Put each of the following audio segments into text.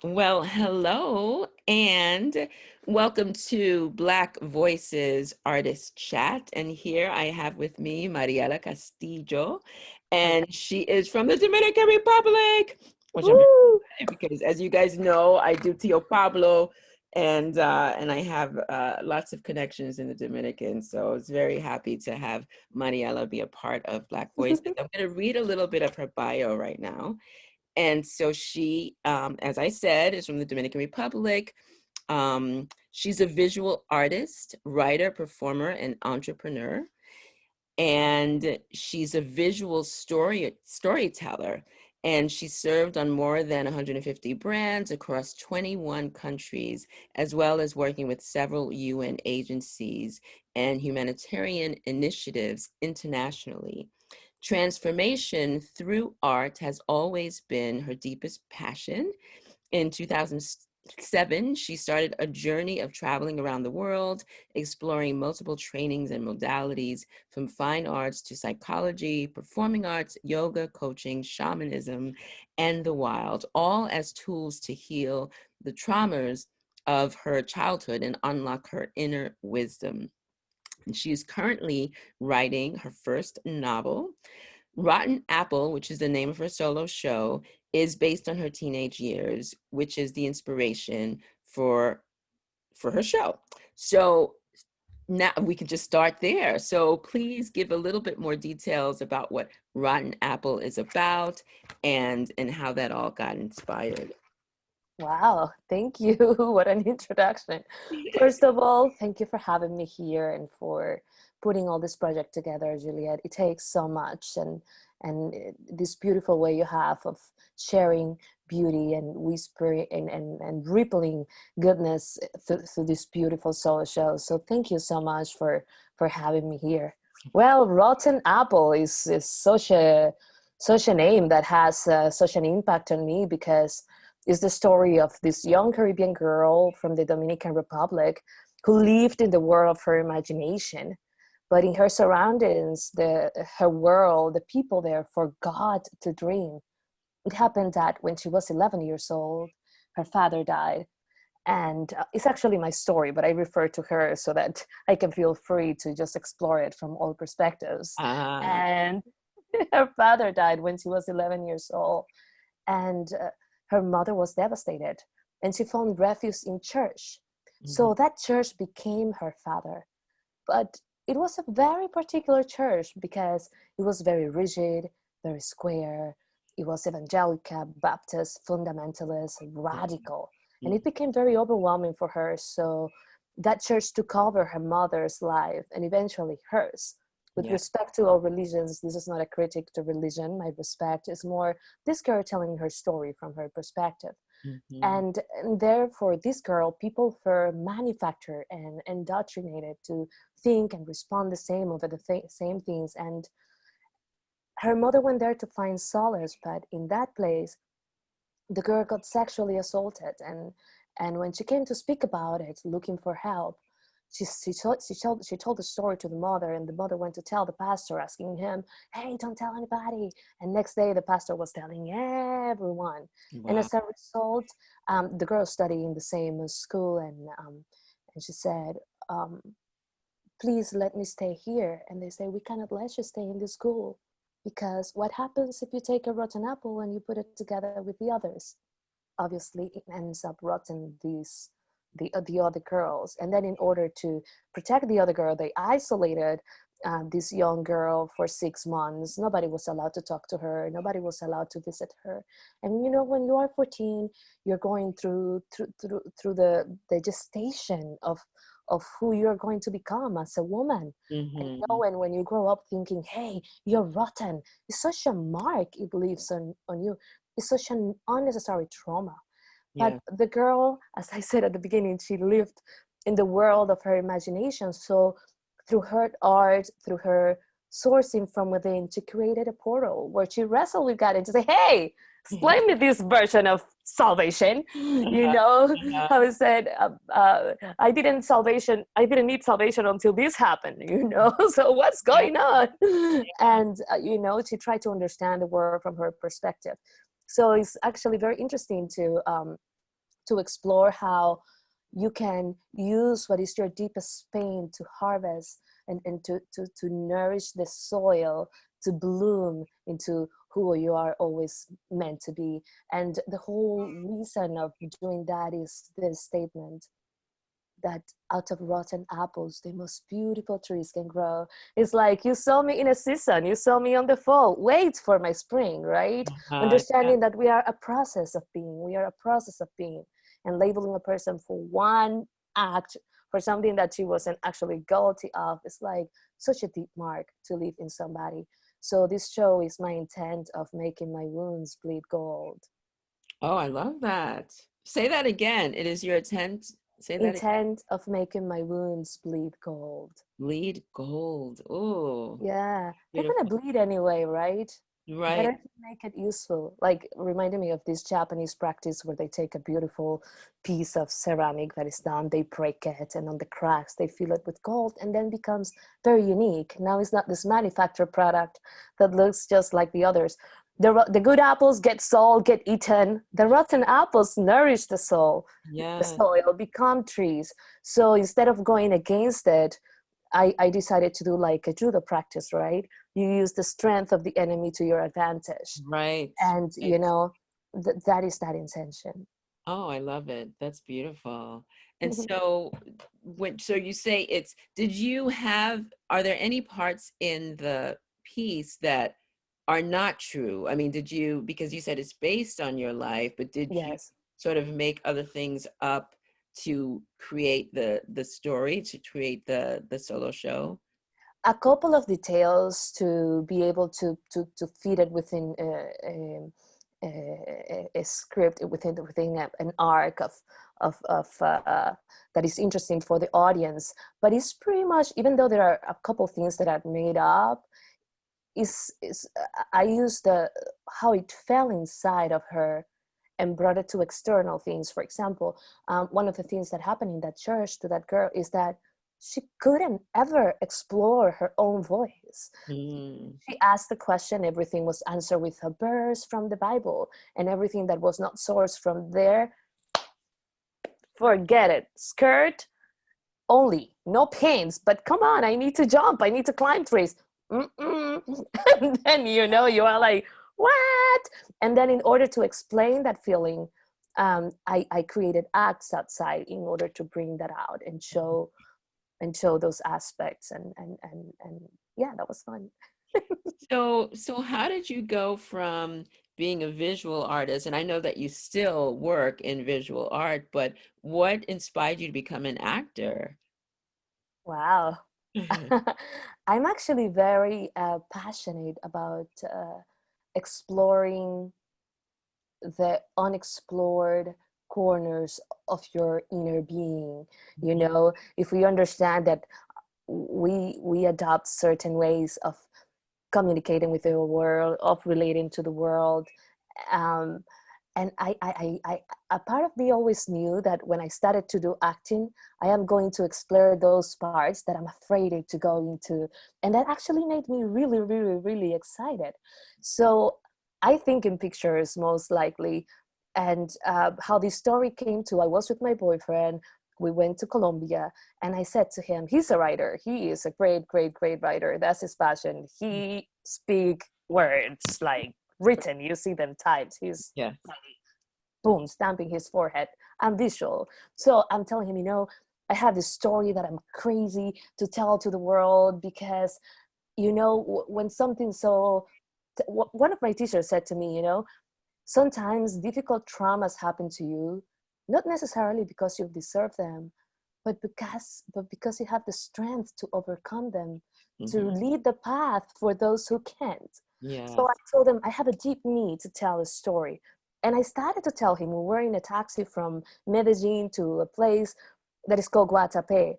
Well, hello and welcome to Black Voices Artist Chat. And here I have with me Mariela Castillo, Hello. and she is from the Dominican Republic, which I'm very Woo! excited because, as you guys know, I do Tio Pablo, and I have lots of connections in the Dominican. So I was very happy to have Mariela be a part of Black Voices. I'm going to read a little bit of her bio right now. And so she, as I said, is from the Dominican Republic. She's a visual artist, writer, performer, and entrepreneur. And she's a visual storyteller. And she served on more than 150 brands across 21 countries, as well as working with several UN agencies and humanitarian initiatives internationally. Transformation through art has always been her deepest passion. In 2007, she started a journey of traveling around the world, exploring multiple trainings and modalities from fine arts to psychology, performing arts, yoga, coaching, shamanism, and the wild, all as tools to heal the traumas of her childhood and unlock her inner wisdom. And she is currently writing her first novel. Rotten Apple, which is the name of her solo show, is based on her teenage years, which is the inspiration for her show. So now we can just start there. So please give a little bit more details about what Rotten Apple is about and how that all got inspired. Wow, thank you. What an introduction. First of all, thank you for having me here and for putting all this project together, Juliette. It takes so much and this beautiful way you have of sharing beauty and whispering and rippling goodness through this beautiful solo show. So thank you so much for having me here. Well, Rotten Apple is such a name that has such an impact on me because it's the story of this young Caribbean girl from the Dominican Republic who lived in the world of her imagination. But in her surroundings, her world, the people there forgot to dream. It happened that when she was 11 years old, her father died. And it's actually my story, but I refer to her so that I can feel free to just explore it from all perspectives. Ah, And her father died when she was 11 years old. And her mother was devastated. And she found refuge in church. mhm, So that church became her father. But it was a very particular church because it was very rigid, very square. It was evangelical, Baptist, fundamentalist, yeah, radical. And mm, it became very overwhelming for her. So that church took over her mother's life and eventually hers. With yeah, respect to all religions, this is not a critic to religion. My respect is more this girl telling her story from her perspective. mhm, And therefore, this girl, people were manufactured and indoctrinated to think and respond the same over the same things. And her mother went there to find solace, but in that place, the girl got sexually assaulted. And when she came to speak about it, looking for help, she told the story to the mother, and the mother went to tell the pastor, asking him, "Hey, don't tell anybody." And next day, the pastor was telling everyone. And wow, as a result, the girl studied in the same school, and she said, um, "Please let me stay here." And they say, "We cannot let you stay in this school because what happens if you take a rotten apple and you put it together with the others? Obviously it ends up rotting the other girls." And then in order to protect the other girl, they isolated this young girl for 6 months. Nobody was allowed to talk to her, nobody was allowed to visit her. And when you are 14, you're going through the gestation of who you're going to become as a woman. mhm, And when you grow up thinking, "Hey, you're rotten," it's such a mark it leaves on you. It's such an unnecessary trauma. But yeah, the girl, as I said at the beginning, she lived in the world of her imagination. So through her art, through her sourcing from within, she created a portal where she wrestled with God and to say, "Hey, explain me this version of salvation." uh-huh, uh-huh, How it said, I didn't need salvation until this happened. So what's yeah, going on? And, she tried to understand the world from her perspective. So it's actually very interesting to to explore how you can use what is your deepest pain to harvest and to nourish the soil to bloom into who you are always meant to be. And the whole reason of doing that is this statement that out of rotten apples, the most beautiful trees can grow. It's like you saw me in a season, you saw me on the fall, wait for my spring, right? Yeah. Understanding that we are a process of being, and labeling a person for one act, for something that she wasn't actually guilty of, is like such a deep mark to leave in somebody. So this show is my intent of making my wounds bleed gold. Oh, I love that. Say that again. It is your intent. Say that again. Intent of making my wounds bleed gold. Bleed gold. Oh, Yeah, they're gonna beautiful. bleed anyway, right? Better Right. to make it useful. Like reminded me of this Japanese practice where they take a beautiful piece of ceramic that is done, they break it, and on the cracks they fill it with gold, and then becomes very unique. Now it's not this manufactured product that looks just like the others. The good apples get sold, get eaten. The rotten apples nourish the Yeah. soil, become trees. So instead of going against it, I decided to do like a judo practice, right? You use the strength of the enemy to your advantage. Right. And, Right. that is that intention. Oh, I love it. That's beautiful. And so so you say did you have, are there any parts in the piece that are not true? I mean, did you, because you said it's based on your life, but did you Yes. sort of make other things up to create the story, to create the solo show? A couple of details to be able to fit it within a script, within an arc of that is interesting for the audience. But it's pretty much, even though there are a couple things that I've made up, is I used the how it fell inside of her and brought it to external things. For example, one of the things that happened in that church to that girl is that she couldn't ever explore her own voice. Mm. She asked the question, everything was answered with a verse from the Bible, and everything that was not sourced from there, forget it. Skirt only, no pins. But come on, I need to jump, I need to climb trees. Mm-mm. And then you are like, what? And then in order to explain that feeling, I created acts outside in order to bring that out and show those aspects, and yeah, that was fun. So how did you go from being a visual artist, and I know that you still work in visual art, but what inspired you to become an actor? Wow. I'm actually very passionate about exploring the unexplored corners of your inner being. If we understand that we adopt certain ways of communicating with the world, of relating to the world, um, and a part of me always knew that when I started to do acting, I am going to explore those parts that I'm afraid to go into, and that actually made me really, really, really excited. So I think in pictures most likely. And how this story came to, I was with my boyfriend, we went to Colombia, and I said to him, he's a writer, he is a great, great, great writer, that's his passion, he speak words like written, you see them typed, he's Yeah. boom, stamping his forehead. I'm visual. So I'm telling him, I have this story that I'm crazy to tell to the world because, when something so, one of my teachers said to me, sometimes difficult traumas happen to you, not necessarily because you deserve them, but because you have the strength to overcome them, to Hmm. lead the path for those who can't. So I Yes. told him I have a deep need to tell a story. And I started to tell him we were in a taxi from Medellin to a place that is called Guatapé.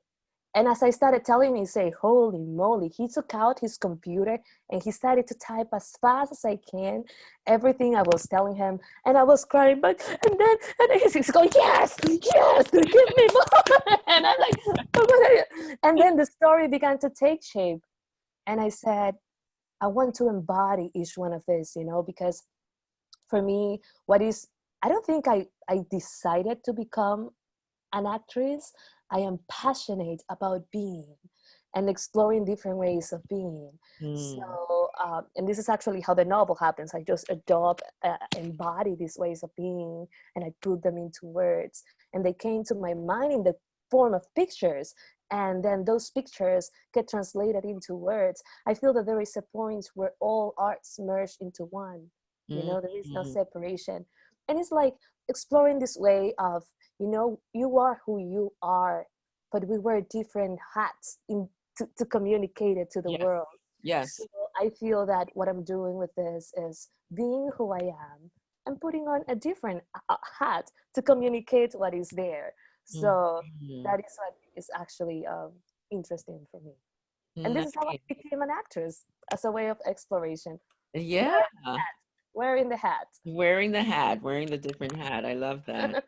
And as I started telling him, he said, holy moly, he took out his computer and he started to type as fast as I can everything I was telling him. And I was crying, and then he's going, yes, yes, give me more. And I'm like, oh, and then the story began to take shape. And I said, I want to embody each one of these, because for me, what is I don't think I decided to become an actress. I am passionate about being and exploring different ways of being. Mm. So, and this is actually how the novel happens. I just adopt, embody these ways of being, and I put them into words. And they came to my mind in the form of pictures. And then those pictures get translated into words. I feel that there is a point where all arts merge into one. You know, there is no Mm. separation. And it's like exploring this way of, you know, you are who you are, but we wear different hats to communicate it to the Yes. world. So Yes. I feel that what I'm doing with this is being who I am and putting on a different hat to communicate what is there. So Mhm. that is what is actually interesting for me. And this is how I Nice. became an actress, as a way of exploration. Yeah. Wearing the hat. Wearing the hat, wearing the different hat. I love that.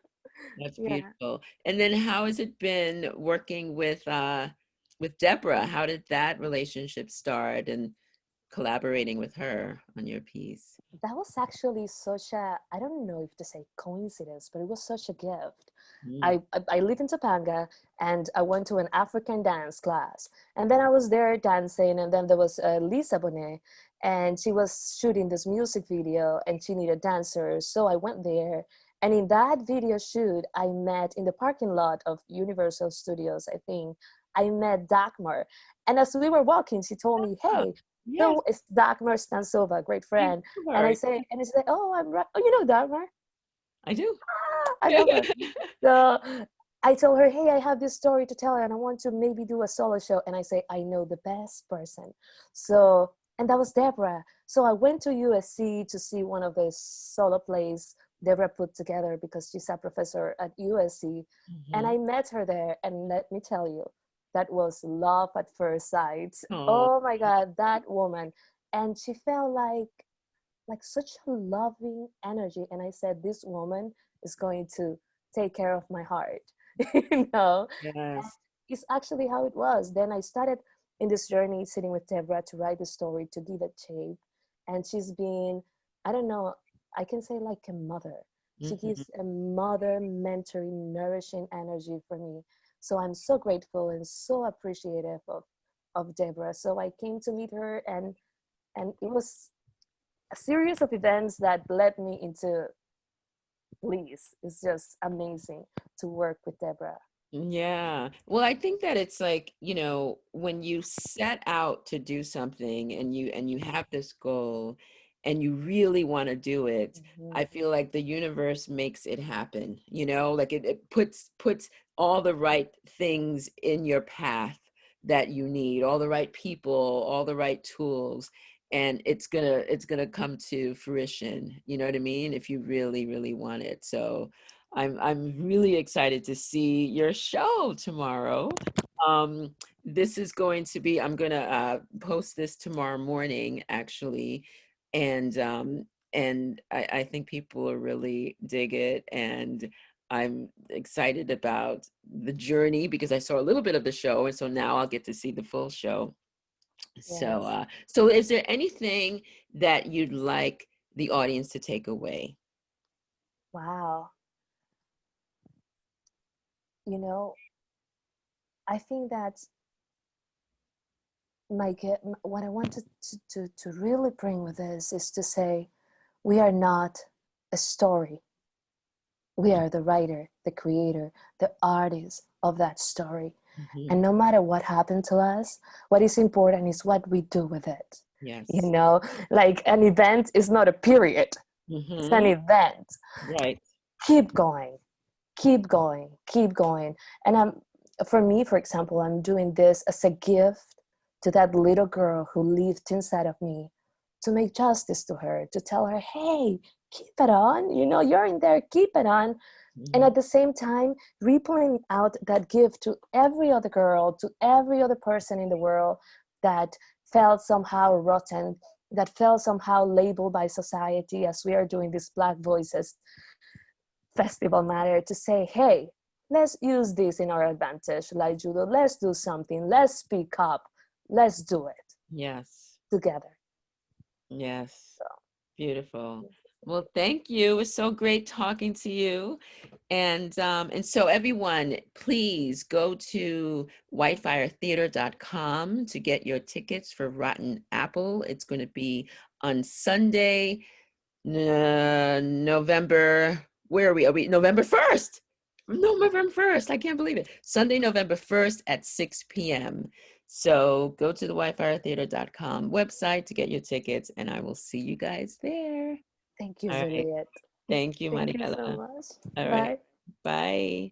That's Yeah. beautiful. And then how has it been working with Deborah? How did that relationship start and collaborating with her on your piece? That was actually such a, I don't know if to say coincidence, but it was such a gift. Mm. I live in Topanga, and I went to an African dance class, and then I was there dancing, and then there was Lisa Bonet, and she was shooting this music video and she needed dancers. So I went there, and in that video shoot I met in the parking lot of Universal Studios, I think, I met Dagmar. And as we were walking, she told me, Ah, hey, yes, so it's Dagmar Stansova, a great I friend. know And I her. say, and it's like, oh, I'm right. Oh, you know Dagmar? I do. I love her. So I told her, hey, I have this story to tell her, and I want to maybe do a solo show. And I say, I know the best person. So, and that was Deborah. So I went to USC to see one of the solo plays Deborah put together, because she's a professor at USC. And Mhm. I met her there. And let me tell you, that was love at first sight. Oh, Oh my God, that woman. And she felt like such a loving energy. And I said, this woman is going to take care of my heart. You know, and yes. it's actually how it was. Then I started in this journey sitting with Deborah to write the story, to give it shape. And she's been, I don't know, I can say like a mother. She Mhm. gives a mother mentoring, nourishing energy for me. So I'm so grateful and so appreciative of Deborah. So I came to meet her, and it was a series of events that led me into Lee's. It's just amazing to work with Deborah. Yeah. Well, I think that it's like, when you set out to do something and you have this goal and you really want to do it, Mhm. I feel like the universe makes it happen, like it puts all the right things in your path that you need, all the right people, all the right tools, and it's gonna come to fruition, you know what I mean, if you really, really want it. So I'm really excited to see your show tomorrow. Um, this is going to be, I'm gonna post this tomorrow morning, actually, and I think people will really dig it, and I'm excited about the journey because I saw a little bit of the show, and so now I'll get to see the full show. So, Yes. so is there anything that you'd like the audience to take away? Wow. You know, I think that what I wanted to really bring with this is to say, we are not a story. We are the writer, the creator, the artist of that story. Mhm. And no matter what happened to us, what is important is what we do with it. You Yes. know, like an event is not a period, it's an Hmm. event. Right. Keep going, keep going, keep going. And for me, for example, I'm doing this as a gift to that little girl who lived inside of me, to make justice to her, to tell her, hey, keep it on, you're in there, keep it on. And Mhm. at the same time, rippling out that gift to every other girl, to every other person in the world that felt somehow rotten, that felt somehow labeled by society, as we are doing this Black Voices Festival matter, to say, hey, let's use this in our advantage. Like judo, let's do something, let's speak up, let's do it Yes. together. Yes. So Beautiful. Well, thank you. It was so great talking to you. And so everyone, please go to whitefiretheater.com to get your tickets for Rotten Apple. It's going to be on Sunday, November, where are we? Are we November 1st? November 1st. I can't believe it. Sunday, November 1st at 6 p.m. So go to the whitefiretheater.com website to get your tickets, and I will see you guys there. Thank you, All right. Juliette. Thank you, Thank you Mariela. so much. All right. Bye. Bye.